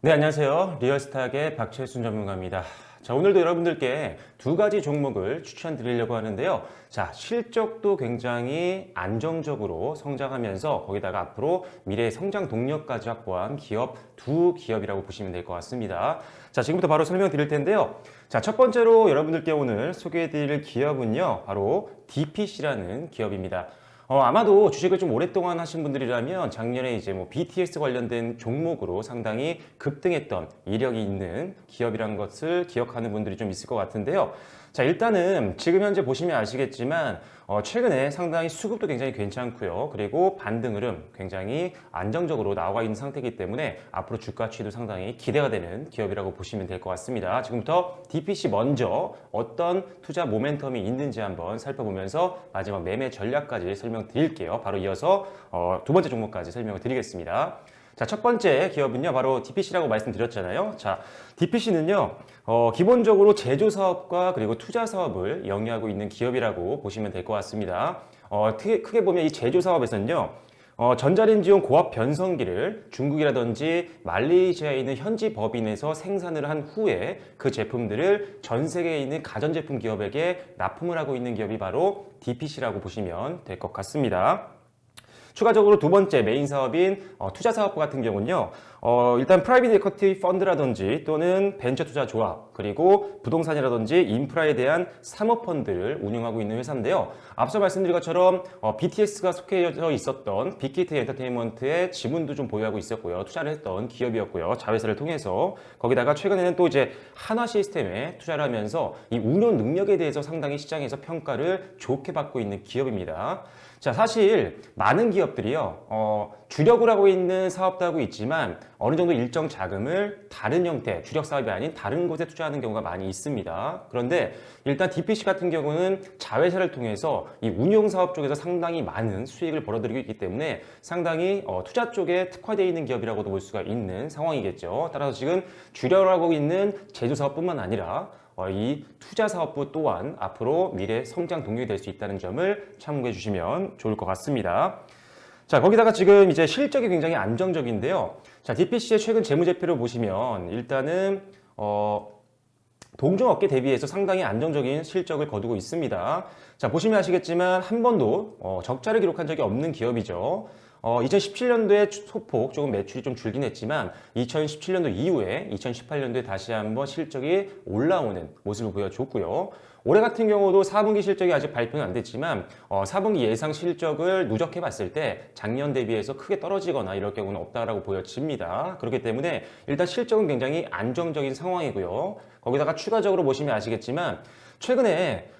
네, 안녕하세요. 리얼스탁의 박철순 전문가입니다. 자, 오늘도 여러분들께 두 가지 종목을 추천드리려고 하는데요. 자, 실적도 굉장히 안정적으로 성장하면서 거기다가 앞으로 미래의 성장 동력까지 확보한 기업 두 기업이라고 보시면 될 것 같습니다. 자, 지금부터 바로 설명드릴 텐데요. 자, 첫 번째로 여러분들께 오늘 소개해드릴 기업은요, 바로 DPC라는 기업입니다. 아마도 주식을 좀 오랫동안 하신 분들이라면 작년에 이제 뭐 BTS 관련된 종목으로 상당히 급등했던 이력이 있는 기업이라는 것을 기억하는 분들이 좀 있을 것 같은데요. 자, 일단은 지금 현재 보시면 아시겠지만 최근에 상당히 수급도 굉장히 괜찮고요. 그리고 반등 흐름 굉장히 안정적으로 나와 있는 상태이기 때문에 앞으로 주가 추이도 상당히 기대가 되는 기업이라고 보시면 될 것 같습니다. 지금부터 DPC 먼저 어떤 투자 모멘텀이 있는지 한번 살펴보면서 마지막 매매 전략까지 설명드릴게요. 바로 이어서 두 번째 종목까지 설명을 드리겠습니다. 자, 첫 번째 기업은요, 바로 DPC라고 말씀드렸잖아요. 자, DPC는요, 기본적으로 제조 사업과 그리고 투자 사업을 영위하고 있는 기업이라고 보시면 될 것 같습니다. 크게 보면 이 제조 사업에서는요, 전자레인지용 고압 변성기를 중국이라든지 말레이시아에 있는 현지 법인에서 생산을 한 후에 그 제품들을 전 세계에 있는 가전제품 기업에게 납품을 하고 있는 기업이 바로 DPC라고 보시면 될 것 같습니다. 추가적으로 두 번째 메인 사업인 투자 사업부 같은 경우는요, 일단 프라이빗 에쿼티 펀드라든지 또는 벤처 투자 조합, 그리고 부동산이라든지 인프라에 대한 사모펀드를 운영하고 있는 회사인데요. 앞서 말씀드린 것처럼 BTS가 속해져 있었던 빅히트 엔터테인먼트의 지분도 좀 보유하고 있었고요. 투자를 했던 기업이었고요. 자회사를 통해서. 거기다가 최근에는 또 이제 한화 시스템에 투자를 하면서 이 운용 능력에 대해서 상당히 시장에서 평가를 좋게 받고 있는 기업입니다. 자, 사실 많은 기업들이요, 주력을 하고 있는 사업도 하고 있지만 어느 정도 일정 자금을 다른 형태, 주력 사업이 아닌 다른 곳에 투자하는 경우가 많이 있습니다. 그런데 일단 DPC 같은 경우는 자회사를 통해서 이 운용 사업 쪽에서 상당히 많은 수익을 벌어들이고 있기 때문에 상당히 투자 쪽에 특화되어 있는 기업이라고도 볼 수가 있는 상황이겠죠. 따라서 지금 주력을 하고 있는 제조 사업뿐만 아니라 이 투자 사업부 또한 앞으로 미래 성장 동력이 될 수 있다는 점을 참고해 주시면 좋을 것 같습니다. 자, 거기다가 지금 이제 실적이 굉장히 안정적인데요. 자, DPC의 최근 재무제표를 보시면 일단은 동종업계 대비해서 상당히 안정적인 실적을 거두고 있습니다. 자, 보시면 아시겠지만 한 번도 적자를 기록한 적이 없는 기업이죠. 2017년도에 소폭 조금 매출이 좀 줄긴 했지만 2017년도 이후에 2018년도에 다시 한번 실적이 올라오는 모습을 보여줬고요. 올해 같은 경우도 4분기 실적이 아직 발표는 안 됐지만 4분기 예상 실적을 누적해 봤을 때 작년 대비해서 크게 떨어지거나 이럴 경우는 없다라고 보여집니다. 그렇기 때문에 일단 실적은 굉장히 안정적인 상황이고요. 거기다가 추가적으로 보시면 아시겠지만 최근에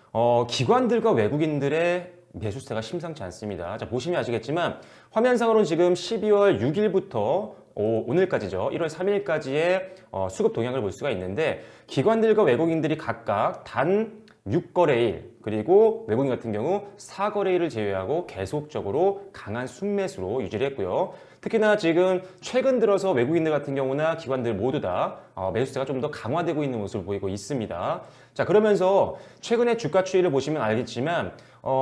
기관들과 외국인들의 매수세가 심상치 않습니다. 자, 보시면 아시겠지만 화면상으로는 지금 12월 6일부터 오늘까지죠. 1월 3일까지의 수급 동향을 볼 수가 있는데 기관들과 외국인들이 각각 단 6거래일 그리고 외국인 같은 경우 4거래일을 제외하고 계속적으로 강한 순매수로 유지를 했고요. 특히나 지금 최근 들어서 외국인들 같은 경우나 기관들 모두 다 매수세가 좀 더 강화되고 있는 모습을 보이고 있습니다. 자, 그러면서 최근에 주가 추이를 보시면 알겠지만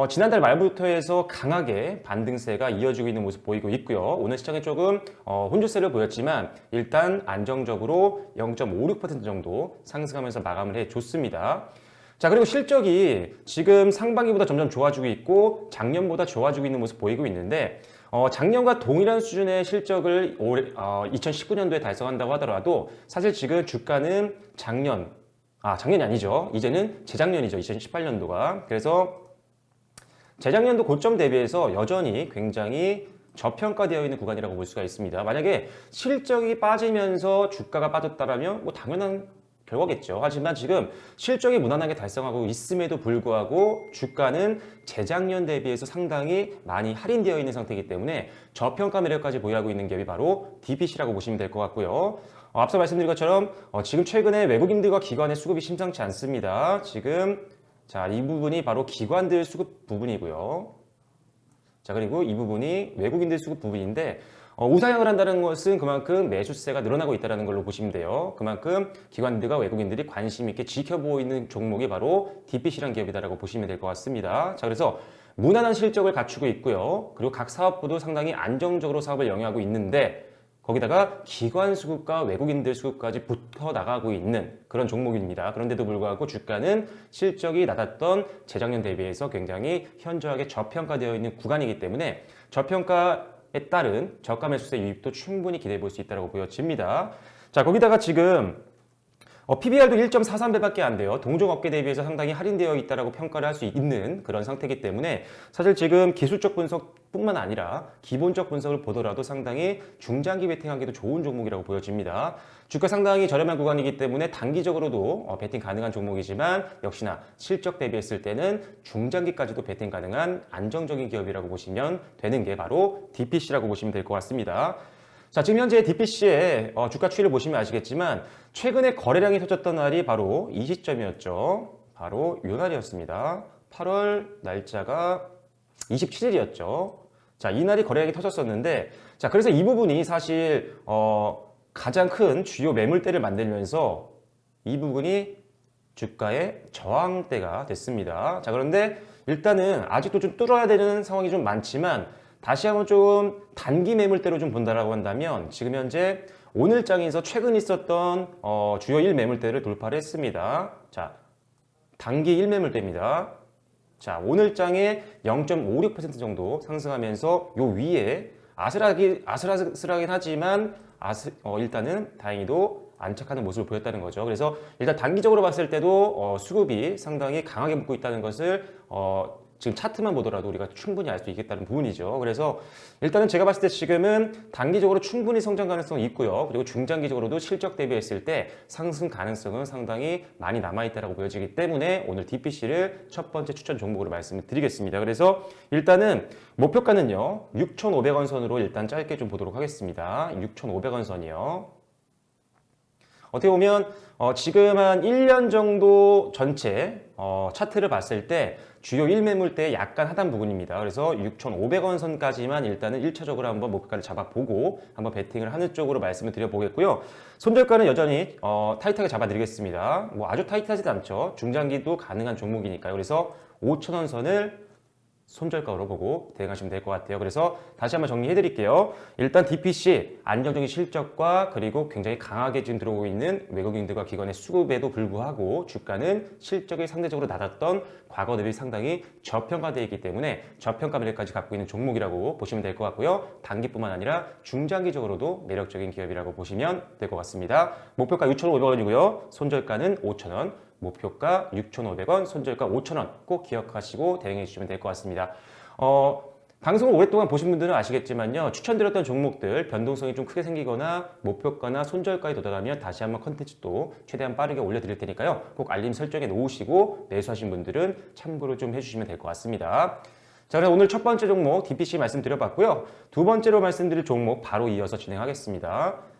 지난달 말부터 해서 강하게 반등세가 이어지고 있는 모습 보이고 있고요. 오늘 시장에 조금 혼조세를 보였지만 일단 안정적으로 0.56% 정도 상승하면서 마감을 해줬습니다. 자, 그리고 실적이 지금 상반기보다 점점 좋아지고 있고 작년보다 좋아지고 있는 모습 보이고 있는데 작년과 동일한 수준의 실적을 2019년도에 달성한다고 하더라도 사실 지금 주가는 작년이 아니죠. 이제는 재작년이죠. 2018년도가. 그래서 재작년도 고점 대비해서 여전히 굉장히 저평가되어 있는 구간이라고 볼 수가 있습니다. 만약에 실적이 빠지면서 주가가 빠졌다라면 뭐 당연한 결과겠죠. 하지만 지금 실적이 무난하게 달성하고 있음에도 불구하고 주가는 재작년 대비해서 상당히 많이 할인되어 있는 상태이기 때문에 저평가 매력까지 보유하고 있는 기업이 바로 DPC라고 보시면 될 것 같고요. 앞서 말씀드린 것처럼 지금 최근에 외국인들과 기관의 수급이 심상치 않습니다. 지금 자, 이 부분이 바로 기관들 수급 부분이고요. 자, 그리고 이 부분이 외국인들 수급 부분인데 우상향을 한다는 것은 그만큼 매수세가 늘어나고 있다는 걸로 보시면 돼요. 그만큼 기관들과 외국인들이 관심 있게 지켜보고 있는 종목이 바로 DPC라는 기업이다라고 보시면 될 것 같습니다. 자, 그래서 무난한 실적을 갖추고 있고요. 그리고 각 사업부도 상당히 안정적으로 사업을 영위하고 있는데 거기다가 기관 수급과 외국인들 수급까지 붙어 나가고 있는 그런 종목입니다. 그런데도 불구하고 주가는 실적이 낮았던 재작년 대비해서 굉장히 현저하게 저평가되어 있는 구간이기 때문에 저평가에 따른 저가 매수세 유입도 충분히 기대해 볼 수 있다고 보여집니다. 자, 거기다가 지금 PBR도 1.43배밖에 안 돼요. 동종 업계 대비해서 상당히 할인되어 있다고 평가를 할 수 있는 그런 상태이기 때문에 사실 지금 기술적 분석뿐만 아니라 기본적 분석을 보더라도 상당히 중장기 베팅하기도 좋은 종목이라고 보여집니다. 주가 상당히 저렴한 구간이기 때문에 단기적으로도 베팅 가능한 종목이지만 역시나 실적 대비했을 때는 중장기까지도 베팅 가능한 안정적인 기업이라고 보시면 되는 게 바로 DPC라고 보시면 될 것 같습니다. 자, 지금 현재 DPC의 주가 추이를 보시면 아시겠지만 최근에 거래량이 터졌던 날이 바로 이 시점이었죠. 바로 이 날이었습니다. 8월 날짜가 27일이었죠. 자, 이 날이 거래량이 터졌었는데, 자, 그래서 이 부분이 사실 가장 큰 주요 매물대를 만들면서 이 부분이 주가의 저항대가 됐습니다. 자, 그런데 일단은 아직도 좀 뚫어야 되는 상황이 좀 많지만 다시 한번 좀 단기 매물대로 좀 본다라고 한다면 지금 현재 오늘장에서 최근 있었던 주요 1매물대를 돌파를 했습니다. 자, 단기 1매물대입니다. 자, 오늘장에 0.56% 정도 상승하면서 요 위에 아슬아슬하긴 하지만 일단은 다행히도 안착하는 모습을 보였다는 거죠. 그래서 일단 단기적으로 봤을 때도 수급이 상당히 강하게 붙고 있다는 것을 지금 차트만 보더라도 우리가 충분히 알 수 있겠다는 부분이죠. 그래서 일단은 제가 봤을 때 지금은 단기적으로 충분히 성장 가능성이 있고요. 그리고 중장기적으로도 실적 대비했을 때 상승 가능성은 상당히 많이 남아있다고 보여지기 때문에 오늘 DPC를 첫 번째 추천 종목으로 말씀을 드리겠습니다. 그래서 일단은 목표가는요. 6,500원 선으로 일단 짧게 좀 보도록 하겠습니다. 6,500원 선이요. 어떻게 보면 지금 한 1년 정도 전체 차트를 봤을 때 주요 1매물대의 약간 하단 부분입니다. 그래서 6,500원 선까지만 일단은 1차적으로 한번 목표가를 잡아보고 한번 베팅을 하는 쪽으로 말씀을 드려보겠고요. 손절가는 여전히 타이트하게 잡아드리겠습니다. 뭐 아주 타이트하지도 않죠. 중장기도 가능한 종목이니까요. 그래서 5,000원 선을 손절가로 보고 대응하시면 될 것 같아요. 그래서 다시 한번 정리해 드릴게요. 일단 DPC 안정적인 실적과 그리고 굉장히 강하게 지금 들어오고 있는 외국인들과 기관의 수급에도 불구하고 주가는 실적이 상대적으로 낮았던 과거 대비 상당히 저평가되어 있기 때문에 저평가 매력까지 갖고 있는 종목이라고 보시면 될 것 같고요. 단기뿐만 아니라 중장기적으로도 매력적인 기업이라고 보시면 될 것 같습니다. 목표가 6,500원이고요. 손절가는 5,000원. 목표가 6,500원, 손절가 5,000원 꼭 기억하시고 대응해 주시면 될 것 같습니다. 방송을 오랫동안 보신 분들은 아시겠지만요. 추천드렸던 종목들 변동성이 좀 크게 생기거나 목표가나 손절가에 도달하면 다시 한번 컨텐츠도 최대한 빠르게 올려드릴 테니까요. 꼭 알림 설정해 놓으시고 매수하신 분들은 참고로 좀 해주시면 될 것 같습니다. 자, 그럼 오늘 첫 번째 종목 DPC 말씀드려봤고요. 두 번째로 말씀드릴 종목 바로 이어서 진행하겠습니다.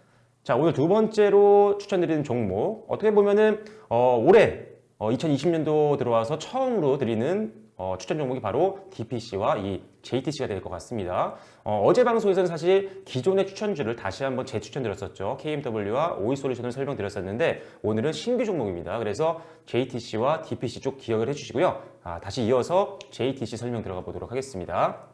자, 오늘 두 번째로 추천드리는 종목 어떻게 보면은 올해 2020년도 들어와서 처음으로 드리는 추천 종목이 바로 DPC와 이 JTC가 될 것 같습니다. 어제 방송에서는 사실 기존의 추천주를 다시 한번 재추천드렸었죠. KMW와 오이솔루션을 설명드렸었는데 오늘은 신규 종목입니다. 그래서 JTC와 DPC 쪽 기억을 해주시고요. 다시 이어서 JTC 설명 들어가 보도록 하겠습니다.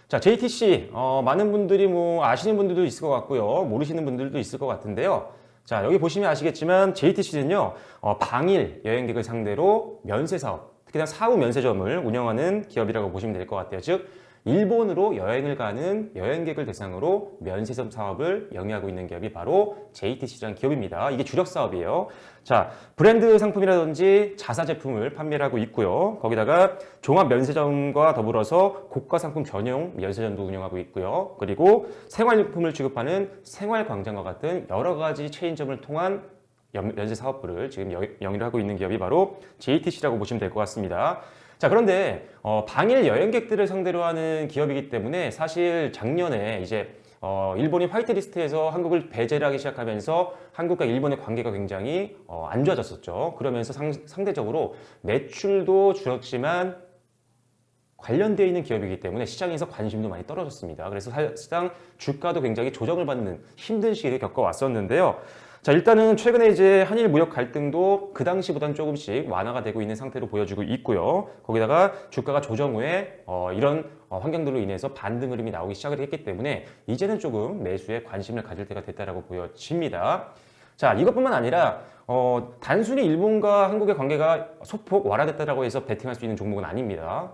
자, JTC 많은 분들이 뭐 아시는 분들도 있을 것 같고요. 모르시는 분들도 있을 것 같은데요. 자, 여기 보시면 아시겠지만 JTC는요. 방일 여행객을 상대로 면세 사업, 특히나 사후 면세점을 운영하는 기업이라고 보시면 될 것 같아요. 즉 일본으로 여행을 가는 여행객을 대상으로 면세점 사업을 영위하고 있는 기업이 바로 JTC라는 기업입니다. 이게 주력 사업이에요. 자, 브랜드 상품이라든지 자사 제품을 판매를 하고 있고요. 거기다가 종합 면세점과 더불어서 고가 상품 전용 면세점도 운영하고 있고요. 그리고 생활용품을 취급하는 생활광장과 같은 여러 가지 체인점을 통한 면세 사업부를 지금 영위를 하고 있는 기업이 바로 JTC라고 보시면 될 것 같습니다. 자, 그런데 방일 여행객들을 상대로 하는 기업이기 때문에 사실 작년에 이제 일본이 화이트리스트에서 한국을 배제를 하기 시작하면서 한국과 일본의 관계가 굉장히 안 좋아졌었죠. 그러면서 상대적으로 매출도 줄었지만 관련되어 있는 기업이기 때문에 시장에서 관심도 많이 떨어졌습니다. 그래서 사실상 주가도 굉장히 조정을 받는 힘든 시기를 겪어왔었는데요. 자, 일단은 최근에 이제 한일 무역 갈등도 그 당시보다는 조금씩 완화가 되고 있는 상태로 보여지고 있고요. 거기다가 주가가 조정 후에 이런 환경들로 인해서 반등 흐름이 나오기 시작을 했기 때문에 이제는 조금 매수에 관심을 가질 때가 됐다라고 보여집니다. 자, 이것뿐만 아니라 단순히 일본과 한국의 관계가 소폭 완화됐다라고 해서 베팅할 수 있는 종목은 아닙니다.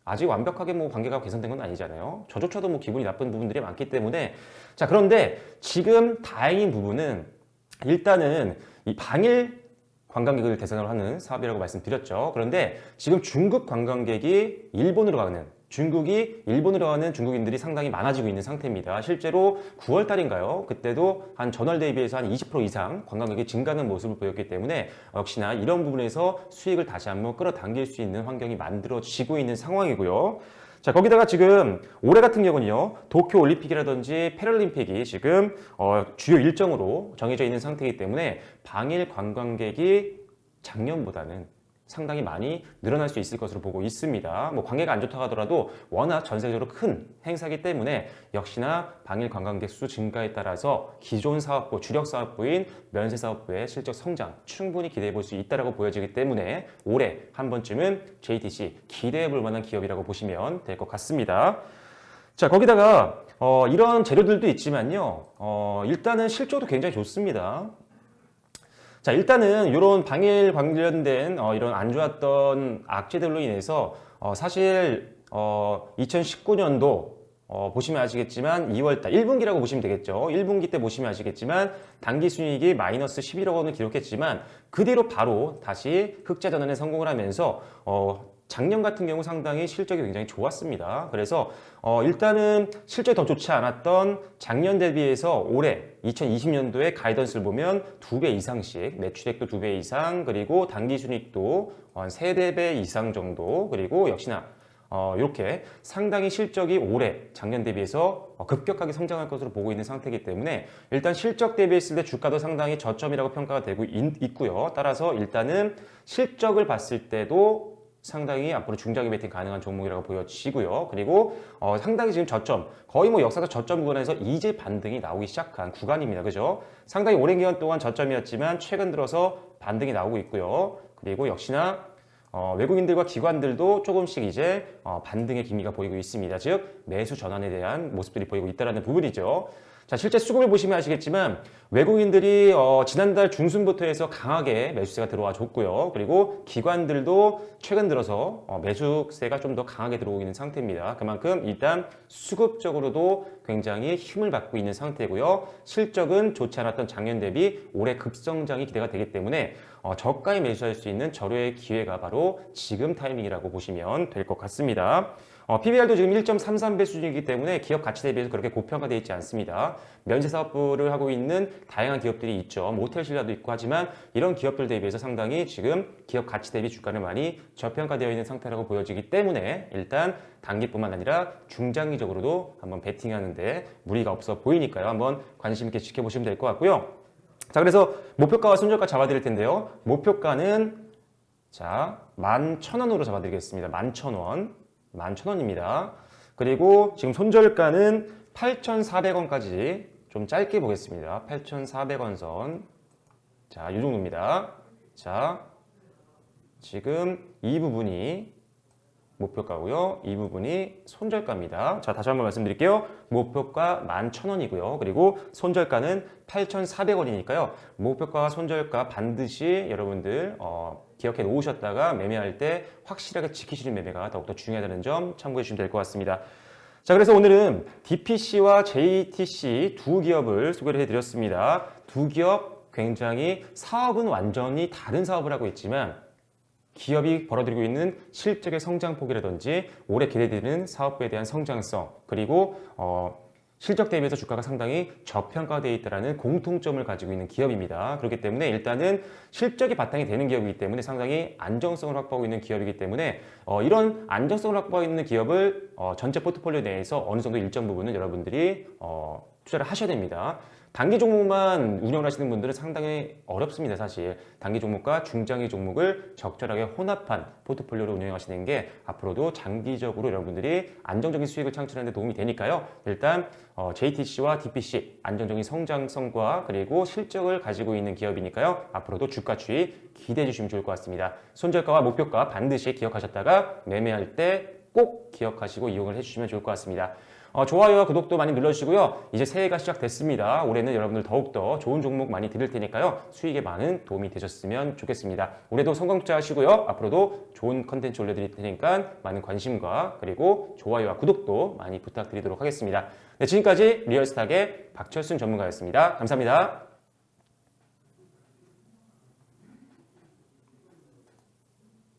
아직 완벽하게 뭐 관계가 개선된 건 아니잖아요. 저조차도 뭐 기분이 나쁜 부분들이 많기 때문에. 자, 그런데 지금 다행인 부분은 일단은 이 방일 관광객을 대상으로 하는 사업이라고 말씀드렸죠. 그런데 지금 중국 관광객이 일본으로 가는, 중국이 일본으로 가는 중국인들이 상당히 많아지고 있는 상태입니다. 실제로 9월 달인가요? 그때도 한 전월 대비해서 한 20% 이상 관광객이 증가하는 모습을 보였기 때문에 역시나 이런 부분에서 수익을 다시 한번 끌어당길 수 있는 환경이 만들어지고 있는 상황이고요. 자, 거기다가 지금 올해 같은 경우는요, 도쿄 올림픽이라든지 패럴림픽이 지금 주요 일정으로 정해져 있는 상태이기 때문에 방일 관광객이 작년보다는 상당히 많이 늘어날 수 있을 것으로 보고 있습니다. 뭐 관계가 안 좋다고 하더라도 워낙 전 세계적으로 큰 행사이기 때문에 역시나 방일 관광객 수 증가에 따라서 기존 사업부, 주력 사업부인 면세 사업부의 실적 성장 충분히 기대해 볼 수 있다고 보여지기 때문에 올해 한 번쯤은 JTC 기대해 볼 만한 기업이라고 보시면 될 것 같습니다. 자, 거기다가 이런 재료들도 있지만요. 일단은 실적도 굉장히 좋습니다. 자, 일단은 이런 방일 관련된 이런 안 좋았던 악재들로 인해서 사실 2019년도 보시면 아시겠지만 2월달 1분기라고 보시면 되겠죠. 1분기 때 보시면 아시겠지만 당기순이익이 마이너스 11억 원을 기록했지만 그 뒤로 바로 다시 흑자 전환에 성공을 하면서 작년 같은 경우 상당히 실적이 굉장히 좋았습니다. 그래서 일단은 실적이 더 좋지 않았던 작년 대비해서 올해 2020년도에 가이던스를 보면 2배 이상씩 매출액도 2배 이상, 그리고 당기순이익도 한 3배 이상 정도, 그리고 역시나 이렇게 상당히 실적이 올해 작년 대비해서 급격하게 성장할 것으로 보고 있는 상태이기 때문에 일단 실적 대비했을 때 주가도 상당히 저점이라고 평가가 되고 있고요. 따라서 일단은 실적을 봤을 때도 상당히 앞으로 중장기 베팅 가능한 종목이라고 보여지고요. 그리고 상당히 지금 저점, 거의 뭐 역사적 저점 구간에서 이제 반등이 나오기 시작한 구간입니다. 그죠? 상당히 오랜 기간 동안 저점이었지만 최근 들어서 반등이 나오고 있고요. 그리고 역시나 외국인들과 기관들도 조금씩 이제 반등의 기미가 보이고 있습니다. 즉 매수 전환에 대한 모습들이 보이고 있다는 부분이죠. 자, 실제 수급을 보시면 아시겠지만 외국인들이 지난달 중순부터 해서 강하게 매수세가 들어와 줬고요. 그리고 기관들도 최근 들어서 매수세가 좀 더 강하게 들어오고 있는 상태입니다. 그만큼 일단 수급적으로도 굉장히 힘을 받고 있는 상태고요. 실적은 좋지 않았던 작년 대비 올해 급성장이 기대가 되기 때문에 저가에 매수할 수 있는 절호의 기회가 바로 지금 타이밍이라고 보시면 될 것 같습니다. PBR도 지금 1.33배 수준이기 때문에 기업 가치 대비해서 그렇게 고평가되어 있지 않습니다. 면세 사업부를 하고 있는 다양한 기업들이 있죠. 모텔 신라도 있고 하지만 이런 기업들 대비해서 상당히 지금 기업 가치 대비 주가는 많이 저평가되어 있는 상태라고 보여지기 때문에 일단 단기뿐만 아니라 중장기적으로도 한번 베팅하는데 무리가 없어 보이니까요. 한번 관심 있게 지켜보시면 될 것 같고요. 자, 그래서 목표가와 손절가 잡아드릴 텐데요. 목표가는 자 11,000원으로 잡아드리겠습니다. 11,000원. 11,000원입니다. 그리고 지금 손절가는 8,400원까지 좀 짧게 보겠습니다. 8,400원 선. 자, 이 정도입니다. 자, 지금 이 부분이 목표가고요. 이 부분이 손절가입니다. 자, 다시 한번 말씀드릴게요. 목표가 11,000원이고요. 그리고 손절가는 8,400원이니까요. 목표가와 손절가 반드시 여러분들 기억해 놓으셨다가 매매할 때 확실하게 지키시는 매매가 더욱더 중요하다는 점 참고해 주시면 될 것 같습니다. 자, 그래서 오늘은 DPC와 JTC 두 기업을 소개를 해드렸습니다. 두 기업 굉장히 사업은 완전히 다른 사업을 하고 있지만 기업이 벌어들이고 있는 실적의 성장폭이라든지 올해 기대되는 사업부에 대한 성장성, 그리고 실적 대비해서 주가가 상당히 저평가되어 있다는 공통점을 가지고 있는 기업입니다. 그렇기 때문에 일단은 실적이 바탕이 되는 기업이기 때문에 상당히 안정성을 확보하고 있는 기업이기 때문에 이런 안정성을 확보하고 있는 기업을 전체 포트폴리오 내에서 어느 정도 일정 부분은 여러분들이 투자를 하셔야 됩니다. 단기 종목만 운영을 하시는 분들은 상당히 어렵습니다, 사실. 단기 종목과 중장기 종목을 적절하게 혼합한 포트폴리오를 운영하시는 게 앞으로도 장기적으로 여러분들이 안정적인 수익을 창출하는 데 도움이 되니까요. 일단 JTC와 DPC 안정적인 성장성과 그리고 실적을 가지고 있는 기업이니까요. 앞으로도 주가 추이 기대해 주시면 좋을 것 같습니다. 손절가와 목표가 반드시 기억하셨다가 매매할 때 꼭 기억하시고 이용을 해주시면 좋을 것 같습니다. 좋아요와 구독도 많이 눌러주시고요. 이제 새해가 시작됐습니다. 올해는 여러분들 더욱더 좋은 종목 많이 드릴 테니까요. 수익에 많은 도움이 되셨으면 좋겠습니다. 올해도 성공 투자하시고요. 앞으로도 좋은 컨텐츠 올려드릴 테니까 많은 관심과 그리고 좋아요와 구독도 많이 부탁드리도록 하겠습니다. 네, 지금까지 리얼스탁의 박철순 전문가였습니다. 감사합니다.